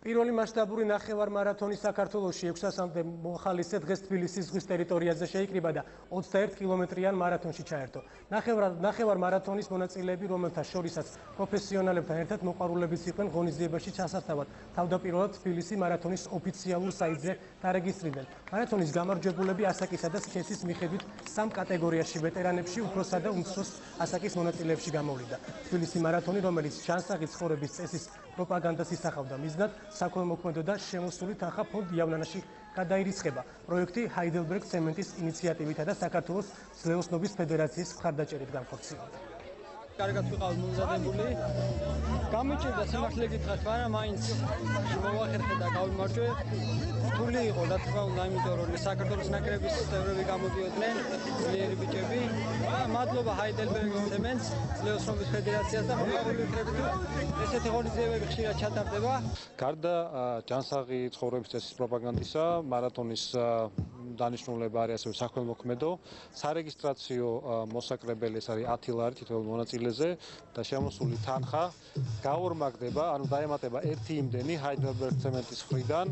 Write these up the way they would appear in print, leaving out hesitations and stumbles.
პირველი მასშტაბური ნახევარმარათონი საქართველოში 600-მდე მოხალისე დღეს თბილისის ზღვის ტერიტორიაზე შეიკრიბა და 21 კილომეტრიან მარათონში ჩაერთო. ნახევარმარათონის მონაწილეები, რომელთა შორისაც პროფესიონალებთან ერთად მოყვარულებიც იყვნენ ღონისძიებაში ჩასასთავად, თავდაპირველად თბილისი მარათონის ოფიციალურ საიტზე დარეგისტრირდნენ. მარათონის გამარჯვებულები ასაკისა და სქესის მიხედვით 3 კატეგორიაში ვეტერანებში, უფროსსა და უმცროს ასაკის მონაწილეებში გამოვლინდა. თბილისი მარათონი, რომელიც ჯანსაღი ცხოვრების წესის პროპაგანდას ისახავდა მიზნად, საქველმოქმედო და შემოსული თანხა ფონდ იავნანაში გადაირიცხება. პროექტი ჰაიდელბერგ ცემენტის ინიციატივითა და საქართველოს ძლეოსნობის ფედერაციის მხარდაჭერით განხორციელდა. კარგად ვიყავ მომზადებული. გამიჭირდა სიმართლე გითხრათ, მაგრამ მაინც მოვახერხე და გავიმარჯვე. რთული იყო, რა თქმა უნდა, იმიტომ რომ საქართველოს ნაკრების წევრები გამოდიოდნენ, ძლიერი ბიჭები. მადლობა ჰაიდელბერგ ცემენტს, ძლეოსნობის ფედერაციას და მოყვარული იქნებით, ესეთი ღონისძიებები ხშირად ჩატარდება. გარდა ჯანსაღი ცხოვრების წესის პროპაგანდისა, მარათონის დანიშნულება არის ასევე საქველმოქმედო, სარეგისტრაციო მოსაკრებელი ეს არის 10 ლარი თითოეულ მონაწილეზე და შემოსული თანხა გაორმაგდება, ანუ დაემატება ერთი იმდენი ჰაიდელბერგ ცემენტის მხრიდან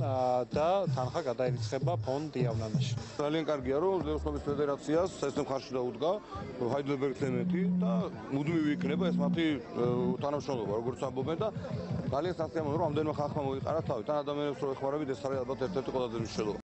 და თანხა გადაირიცხება ფონდ იავნანაში. ძალიან კარგია, რომ ძლეოსნობის ფედერაციას ეს მხარში დაუდგა ჰაიდელბერგ ცემენტი და მუდმივი იქნება ეს მათი თანამშრომლობა, როგორც ამბობენ და ძალიან სასიამოვნოა, რომ ამდენმა ხალხმა მოიყარა თავი. თან ადამიანებს რო ეხმარებით, ეს არის ალბათ ერთ-ერთი ყველაზე მნიშვნელოვანი.